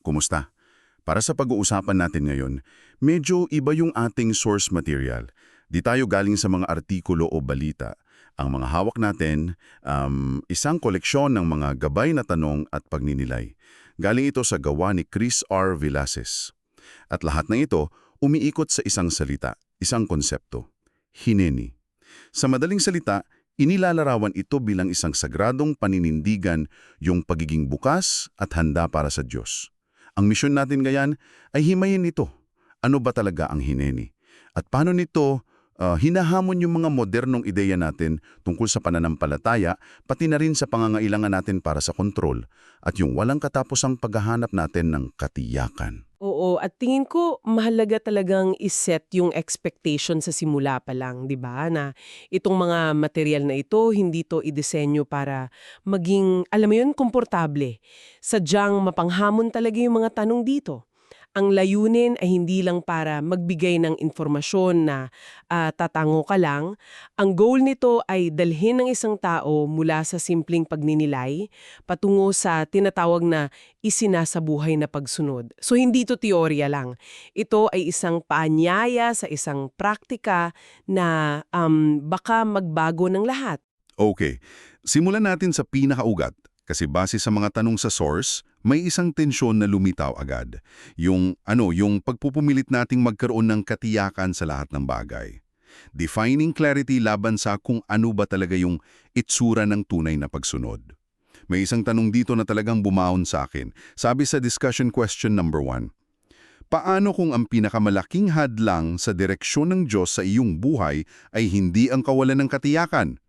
Kumusta? Para sa pag-uusapan natin ngayon, medyo iba yung ating source material. Di tayo galing sa mga artikulo o balita. Ang mga hawak natin, isang koleksyon ng mga gabay na tanong at pagninilay. Galing ito sa gawa ni Chris R. Villases. At lahat ng ito, umiikot sa isang salita, isang konsepto. Hineni. Sa madaling salita, inilalarawan ito bilang isang sagradong paninindigan, yung pagiging bukas at handa para sa Diyos. Ang misyon natin ngayon ay himayin ito. Ano ba talaga ang hineni? At paano nito hinahamon yung mga modernong ideya natin tungkol sa pananampalataya, pati na rin sa pangangailangan natin para sa kontrol at yung walang katapusang paghahanap natin ng katiyakan. Oo, at tingin ko mahalaga talagang iset yung expectation sa simula pa lang, 'di ba? Na itong mga material na ito, hindi to idisenyo para maging, alam mo yun, komportable. Sadyang mapanghamon talaga yung mga tanong dito. Ang layunin ay hindi lang para magbigay ng informasyon na tatango ka lang. Ang goal nito ay dalhin ng isang tao mula sa simpleng pagninilay patungo sa tinatawag na isinasabuhay na pagsunod. So hindi to teorya lang. Ito ay isang paanyaya sa isang praktika na baka magbago ng lahat. Okay, simulan natin sa pinakaugat. Kasi base sa mga tanong sa source, may isang tensyon na lumitaw agad. Yung pagpupumilit nating magkaroon ng katiyakan sa lahat ng bagay. Defining clarity laban sa kung ano ba talaga yung itsura ng tunay na pagsunod. May isang tanong dito na talagang bumaon sa akin. Sabi sa discussion question number 1, paano kung ang pinakamalaking hadlang sa direksyon ng Diyos sa iyong buhay ay hindi ang kawalan ng katiyakan,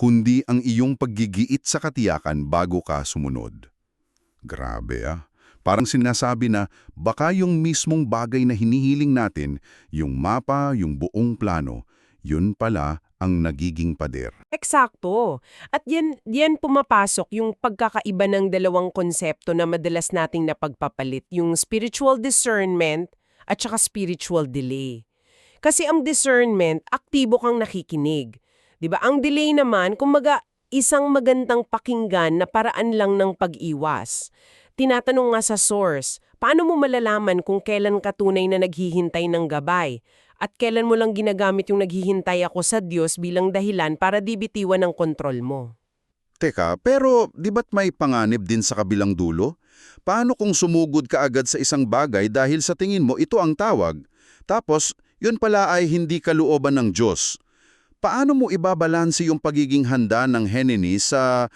kundi ang iyong paggigiit sa katiyakan bago ka sumunod? Grabe ah. Parang sinasabi na baka yung mismong bagay na hinihiling natin, yung mapa, yung buong plano, yun pala ang nagiging pader. Eksakto. At yan pumapasok yung pagkakaiba ng dalawang konsepto na madalas nating napagpapalit, yung spiritual discernment at saka spiritual delay. Kasi ang discernment, aktibo kang nakikinig. 'Di ba? Ang delay naman, kumbaga, isang magandang pakinggan na paraan lang ng pag-iwas. Tinatanong nga sa source, paano mo malalaman kung kailan ka tunay na naghihintay ng gabay? At kailan mo lang ginagamit yung naghihintay ako sa Diyos bilang dahilan para di bitiwan ng kontrol mo? Teka, pero di ba't may panganib din sa kabilang dulo? Paano kung sumugod ka agad sa isang bagay dahil sa tingin mo ito ang tawag? Tapos, yun pala ay hindi kalooban ng Diyos. Paano mo ibabalanse yung pagiging handa ng henini sa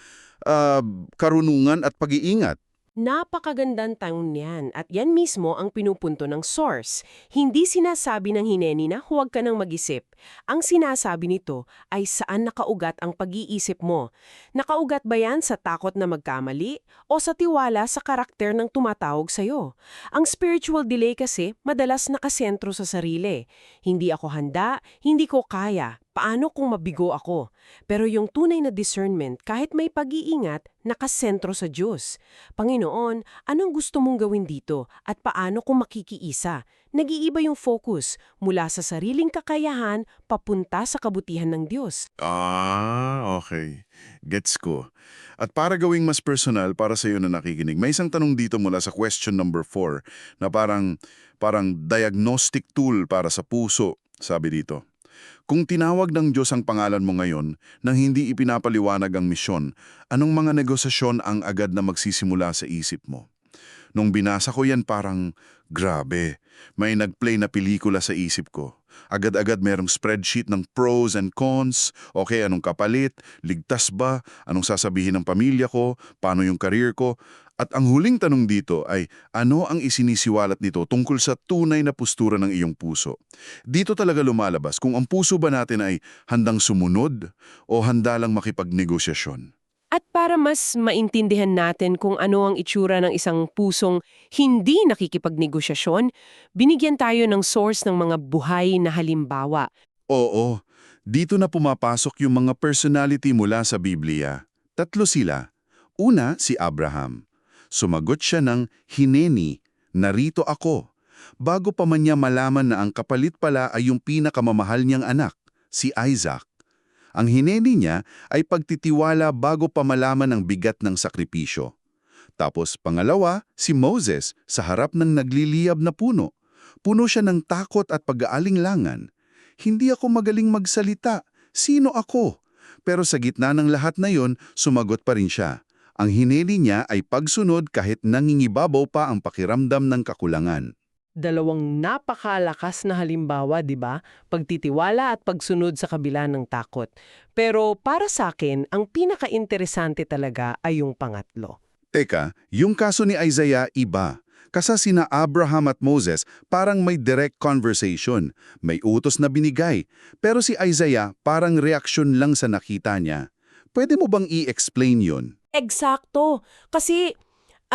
karunungan at pag-iingat? Napakagandang tanong niyan at yan mismo ang pinupunto ng source. Hindi sinasabi ng hineni na huwag ka nang mag-isip. Ang sinasabi nito ay saan nakaugat ang pag-iisip mo. Nakaugat ba yan sa takot na magkamali o sa tiwala sa karakter ng tumatawag sa'yo? Ang spiritual delay kasi madalas nakasentro sa sarili. Hindi ako handa, hindi ko kaya. Paano kung mabigo ako? Pero yung tunay na discernment, kahit may pag-iingat, nakasentro sa Diyos. Panginoon, anong gusto mong gawin dito at paano kung makikiisa? Nag-iiba yung focus mula sa sariling kakayahan papunta sa kabutihan ng Diyos. Okay. Gets ko. At para gawing mas personal para sa iyo na nakikinig, may isang tanong dito mula sa question number 4 na parang diagnostic tool para sa puso, sabi dito. Kung tinawag ng Diyos ang pangalan mo ngayon nang hindi ipinapaliwanag ang misyon, anong mga negosasyon ang agad na magsisimula sa isip mo? Nung binasa ko yan parang, grabe, may nag-play na pelikula sa isip ko. Agad-agad merong spreadsheet ng pros and cons, okay, anong kapalit, ligtas ba, anong sasabihin ng pamilya ko, paano yung career ko. At ang huling tanong dito ay, ano ang isinisiwalat nito tungkol sa tunay na postura ng iyong puso? Dito talaga lumalabas kung ang puso ba natin ay handang sumunod o handa lang makipagnegosasyon. At para mas maintindihan natin kung ano ang itsura ng isang pusong hindi nakikipagnegosasyon, binigyan tayo ng source ng mga buhay na halimbawa. Oo, dito na pumapasok yung mga personality mula sa Biblia. 3 sila. Una, si Abraham. Sumagot siya ng, "Hineni, narito ako." Bago pa man niya malaman na ang kapalit pala ay yung pinakamamahal niyang anak, si Isaac. Ang hineni niya ay pagtitiwala bago pa malaman ang bigat ng sakripisyo. Tapos pangalawa, si Moses sa harap ng nagliliyab na puno. Puno siya ng takot at pag-aalinlangan. Hindi ako magaling magsalita. Sino ako? Pero sa gitna ng lahat na yon, sumagot pa rin siya. Ang hinili niya ay pagsunod kahit nangingibabaw pa ang pakiramdam ng kakulangan. Dalawang napakalakas na halimbawa, di ba? Pagtitiwala at pagsunod sa kabila ng takot. Pero para sa akin, ang pinaka-interesante talaga ay yung pangatlo. Teka, yung kaso ni Isaiah iba. Kasi sina Abraham at Moses parang may direct conversation, may utos na binigay. Pero si Isaiah parang reaksyon lang sa nakita niya. Pwede mo bang i-explain yun? Eksakto. Kasi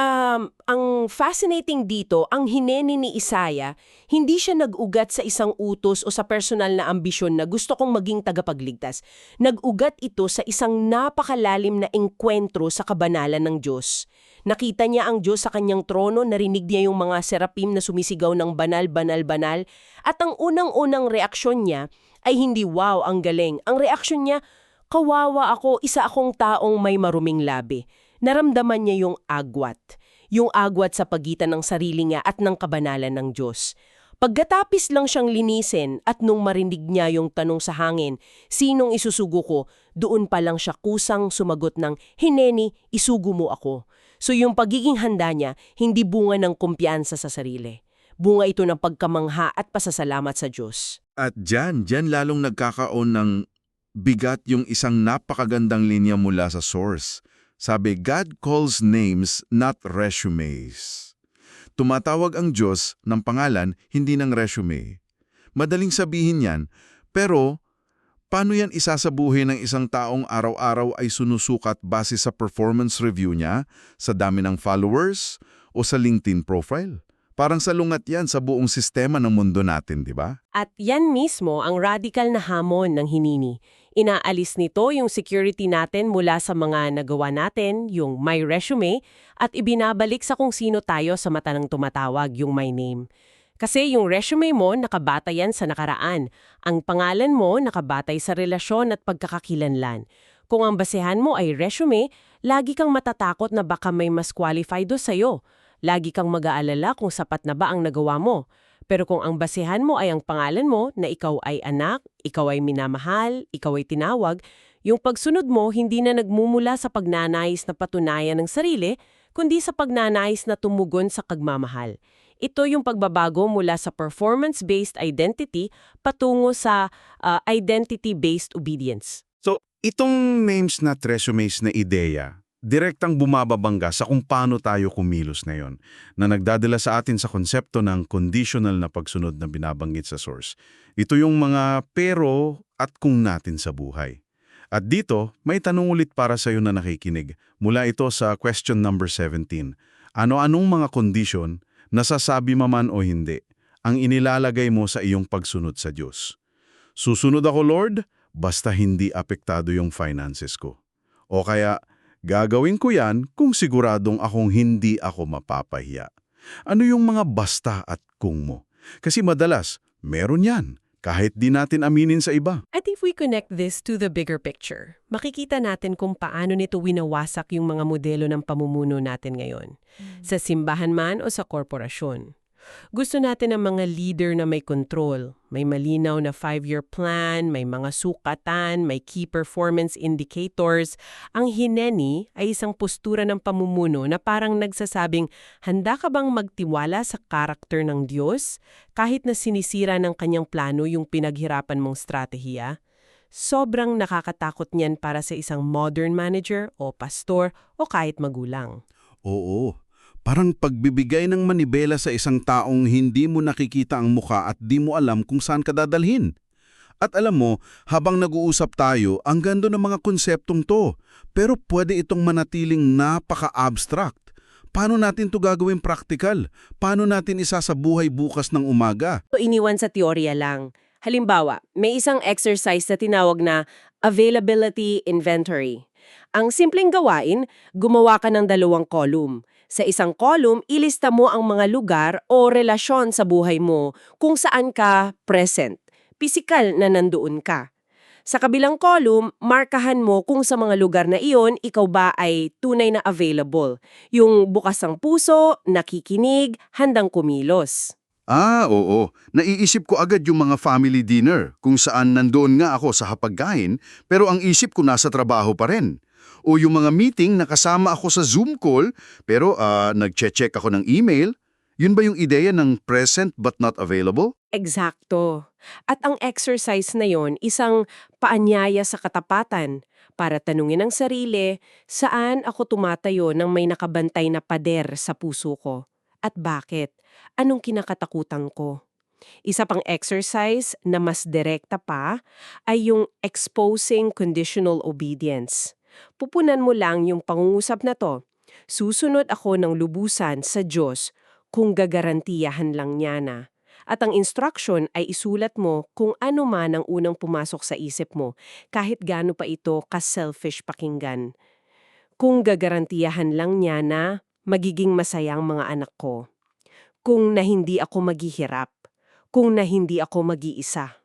ang fascinating dito, ang hineni ni Isaiah, hindi siya nag-ugat sa isang utos o sa personal na ambisyon na gusto kong maging tagapagligtas. Nag-ugat ito sa isang napakalalim na engkwentro sa kabanalan ng Diyos. Nakita niya ang Diyos sa kanyang trono, narinig niya yung mga serapim na sumisigaw ng banal, banal, banal, at ang unang-unang reaksyon niya ay hindi wow, ang galing. Ang reaksyon niya, kawawa ako, isa akong taong may maruming labi. Naramdaman niya yung agwat sa pagitan ng sarili niya at ng kabanalan ng Diyos. Pagkatapis lang siyang linisin at nung marinig niya yung tanong sa hangin, sinong isusugo ko, doon pa lang siya kusang sumagot ng, Hineni, isugo mo ako. So yung pagiging handa niya, hindi bunga ng kumpiyansa sa sarili. Bunga ito ng pagkamangha at pasasalamat sa Diyos. At dyan lalong nagkakaon ng bigat yung isang napakagandang linya mula sa source. Sabi, God calls names, not resumes. Tumatawag ang Diyos ng pangalan, hindi ng resume. Madaling sabihin yan, pero paano yan isasabuhin ng isang taong araw-araw ay sunusukat base sa performance review niya, sa dami ng followers, o sa LinkedIn profile? Parang salungat yan sa buong sistema ng mundo natin, di ba? At yan mismo ang radical na hamon ng hinini. Inaalis nito yung security natin mula sa mga nagawa natin, yung my resume, at ibinabalik sa kung sino tayo sa mata ng tumatawag, yung my name. Kasi yung resume mo nakabatay yan sa nakaraan. Ang pangalan mo nakabatay sa relasyon at pagkakakilanlan. Kung ang basehan mo ay resume, lagi kang matatakot na baka may mas qualified do sa'yo. Lagi kang mag-aalala kung sapat na ba ang nagawa mo. Pero kung ang basehan mo ay ang pangalan mo na ikaw ay anak, ikaw ay minamahal, ikaw ay tinawag, yung pagsunod mo hindi na nagmumula sa pagnanais na patunayan ng sarili, kundi sa pagnanais na tumugon sa kagmamahal. Ito yung pagbabago mula sa performance-based identity patungo sa identity-based obedience. So, itong names na resumes na ideya, direktang bumababangga sa kung paano tayo kumilos ngayon, na nagdadala sa atin sa konsepto ng conditional na pagsunod na binabanggit sa source. Ito yung mga pero at kung natin sa buhay. At dito, may tanong ulit para sa iyo na nakikinig. Mula ito sa question number 17. Ano-anong mga kondisyon, nasasabi man o hindi, ang inilalagay mo sa iyong pagsunod sa Diyos? Susunod ako, Lord, basta hindi apektado yung finances ko. O kaya, gagawin ko yan kung siguradong akong hindi ako mapapahiya. Ano yung mga basta at kung mo? Kasi madalas, meron yan, kahit di natin aminin sa iba. At if we connect this to the bigger picture, makikita natin kung paano nito winawasak yung mga modelo ng pamumuno natin ngayon. Sa simbahan man o sa korporasyon. Gusto natin ng mga leader na may control, may malinaw na 5-year plan, may mga sukatan, may key performance indicators. Ang hineni ay isang postura ng pamumuno na parang nagsasabing, handa ka bang magtiwala sa karakter ng Diyos kahit na sinisira ng kanyang plano yung pinaghirapan mong strategiya? Sobrang nakakatakot niyan para sa isang modern manager o pastor o kahit magulang. Oo. Parang pagbibigay ng manibela sa isang taong hindi mo nakikita ang muka at di mo alam kung saan ka dadalhin. At alam mo, habang nag-uusap tayo, ang ganda ng mga konseptong to. Pero pwede itong manatiling napaka-abstract. Paano natin to gagawin practical? Paano natin isasabuhay bukas ng umaga? So, iniwan sa teorya lang. Halimbawa, may isang exercise na tinawag na availability inventory. Ang simpleng gawain, gumawa ka ng 2 column. Sa isang column, ilista mo ang mga lugar o relasyon sa buhay mo kung saan ka present, pisikal na nandoon ka. Sa kabilang column, markahan mo kung sa mga lugar na iyon, ikaw ba ay tunay na available. Yung bukas ang puso, nakikinig, handang kumilos. Oo. Naiisip ko agad yung mga family dinner kung saan nandoon nga ako sa hapagkain pero ang isip ko nasa trabaho pa rin. O yung mga meeting na kasama ako sa Zoom call pero nagche-check ako ng email. Yun ba yung ideya ng present but not available? Eksakto. At ang exercise na yon, isang paanyaya sa katapatan para tanungin ang sarili, saan ako tumatayo nang may nakabantay na pader sa puso ko? At bakit? Anong kinakatakutan ko? Isa pang exercise na mas direkta pa ay yung exposing conditional obedience. Pupunan mo lang yung pangungusap na to. Susunod ako ng lubusan sa Diyos kung gagarantiyahan lang niya na. At ang instruction ay isulat mo kung ano man ang unang pumasok sa isip mo, kahit gaano pa ito ka-selfish pakinggan. Kung gagarantiyahan lang niya na magiging masayang mga anak ko. Kung na hindi ako maghihirap. Kung na hindi ako mag-iisa.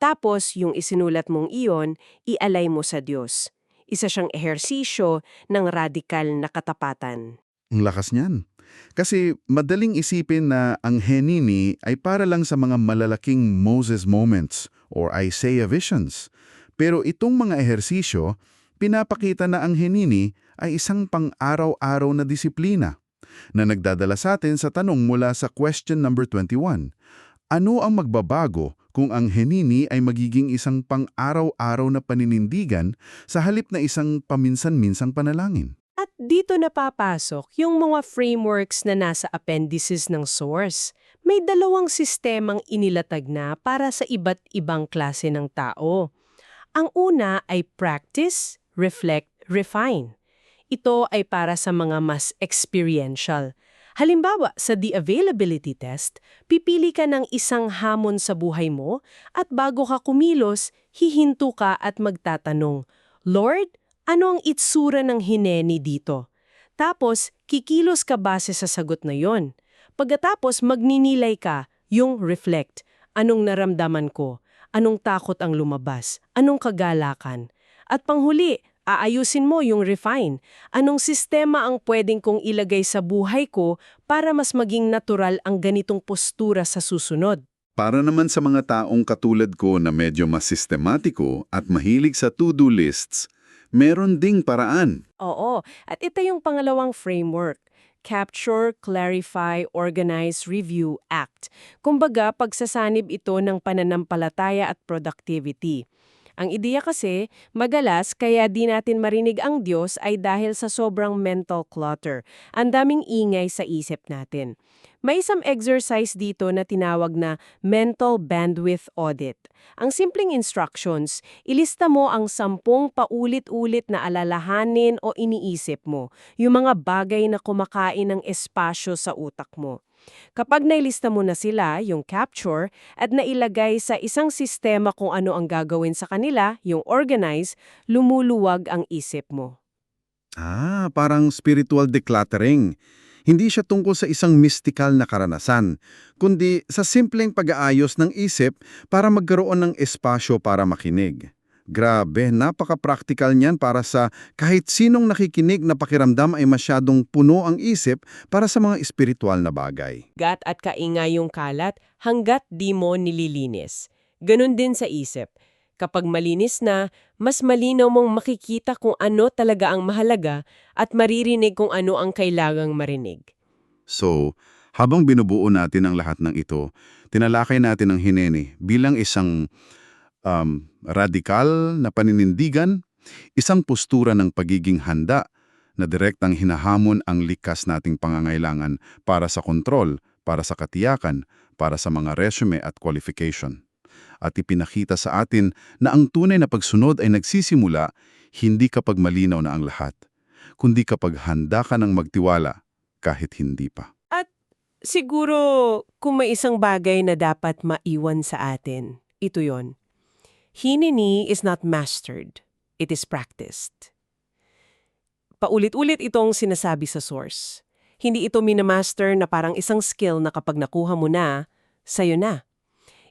Tapos, yung isinulat mong iyon, ialay mo sa Diyos. Isa siyang ehersisyo ng radikal na katapatan. Ang lakas niyan. Kasi madaling isipin na ang Henini ay para lang sa mga malalaking Moses moments or Isaiah visions. Pero itong mga ehersisyo, pinapakita na ang Henini ay isang pang-araw-araw na disiplina na nagdadala sa atin sa tanong mula sa question number 21. Ano ang magbabago kung ang Henini ay magiging isang pang-araw-araw na paninindigan sa halip na isang paminsan-minsang panalangin? At dito napapasok yung mga frameworks na nasa appendices ng source. May dalawang sistemang inilatag na para sa iba't ibang klase ng tao. Ang una ay practice, reflect, refine. Ito ay para sa mga mas experiential. Halimbawa, sa The Availability Test, pipili ka ng isang hamon sa buhay mo at bago ka kumilos, hihinto ka at magtatanong, Lord, ano ang itsura ng hineni dito? Tapos, kikilos ka base sa sagot na yon. Pagkatapos, magninilay ka, yung reflect. Anong naramdaman ko? Anong takot ang lumabas? Anong kagalakan? At panghuli, aayusin mo yung refine. Anong sistema ang pwedeng kong ilagay sa buhay ko para mas maging natural ang ganitong postura sa susunod? Para naman sa mga taong katulad ko na medyo mas sistematiko at mahilig sa to-do lists, meron ding paraan. Oo, at ito yung pangalawang framework. Capture, Clarify, Organize, Review, Act. Kumbaga, pagsasanib ito ng pananampalataya at productivity. Ang ideya kasi, magalas kaya di natin marinig ang Diyos ay dahil sa sobrang mental clutter. Ang daming ingay sa isip natin. May isang exercise dito na tinawag na mental bandwidth audit. Ang simpleng instructions, ilista mo ang 10 paulit-ulit na alalahanin o iniisip mo, yung mga bagay na kumakain ng espasyo sa utak mo. Kapag nailista mo na sila, yung capture, at nailagay sa isang sistema kung ano ang gagawin sa kanila, yung organize, lumuluwag ang isip mo. Parang spiritual decluttering. Hindi siya tungkol sa isang mystical na karanasan, kundi sa simpleng pag-aayos ng isip para magkaroon ng espasyo para makinig. Grabe, napaka-practical niyan para sa kahit sinong nakikinig na pakiramdam ay masyadong puno ang isip para sa mga espiritual na bagay. Gat at kaingay yung kalat hanggat di mo nililinis. Ganon din sa isip. Kapag malinis na, mas malinaw mong makikita kung ano talaga ang mahalaga at maririnig kung ano ang kailangang marinig. So, habang binubuo natin ang lahat ng ito, tinalakay natin ang hineni bilang isang radikal na paninindigan, isang postura ng pagiging handa na direktang hinahamon ang likas nating pangangailangan para sa kontrol, para sa katiyakan, para sa mga resume at qualification. At ipinakita sa atin na ang tunay na pagsunod ay nagsisimula hindi kapag malinaw na ang lahat, kundi kapag handa ka ng magtiwala kahit hindi pa. At siguro kung may isang bagay na dapat maiwan sa atin, ito yon. Hineni is not mastered, it is practiced. Paulit-ulit itong sinasabi sa source. Hindi ito minamaster na parang isang skill na kapag nakuha mo na, sayo na.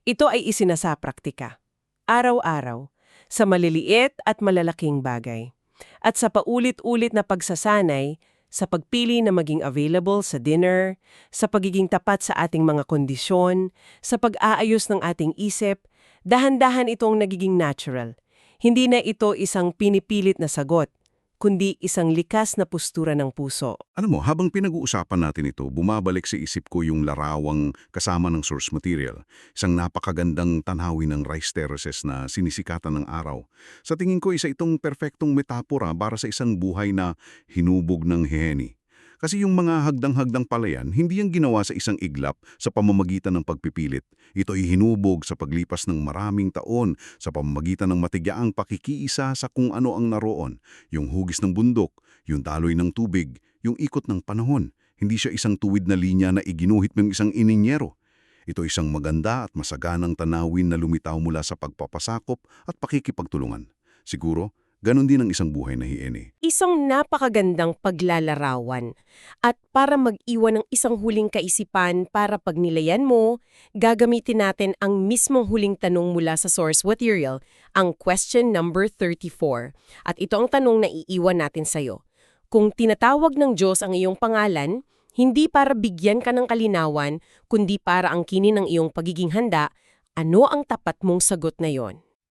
Ito ay isinasapraktika. Araw-araw, sa maliliit at malalaking bagay. At sa paulit-ulit na pagsasanay, sa pagpili na maging available sa dinner, sa pagiging tapat sa ating mga kondisyon, sa pag-aayos ng ating isip, dahan-dahan itong nagiging natural. Hindi na ito isang pinipilit na sagot, kundi isang likas na postura ng puso. Alam mo, habang pinag-uusapan natin ito, bumabalik sa isip ko yung larawang kasama ng source material. Isang napakagandang tanhawin ng rice terraces na sinisikatan ng araw. Sa tingin ko, isa itong perpektong metapora para sa isang buhay na hinubog ng hiheni. Kasi yung mga hagdang-hagdang palayan, hindi yan ginawa sa isang iglap sa pamamagitan ng pagpipilit. Ito ay hinubog sa paglipas ng maraming taon sa pamamagitan ng matigyaang pakikiisa sa kung ano ang naroon. Yung hugis ng bundok, yung daloy ng tubig, yung ikot ng panahon. Hindi siya isang tuwid na linya na iginuhit ng isang ininyero. Ito isang maganda at masaganang tanawin na lumitaw mula sa pagpapasakop at pakikipagtulungan. Siguro, ganon din ang isang buhay na hiyeni. Isang napakagandang paglalarawan. At para mag-iwan ng isang huling kaisipan para pagnilayan mo, gagamitin natin ang mismong huling tanong mula sa source material, ang question number 34. At ito ang tanong na iiwan natin sa'yo. Kung tinatawag ng Diyos ang iyong pangalan, hindi para bigyan ka ng kalinawan, kundi para angkinin ang iyong pagiging handa, ano ang tapat mong sagot na yon?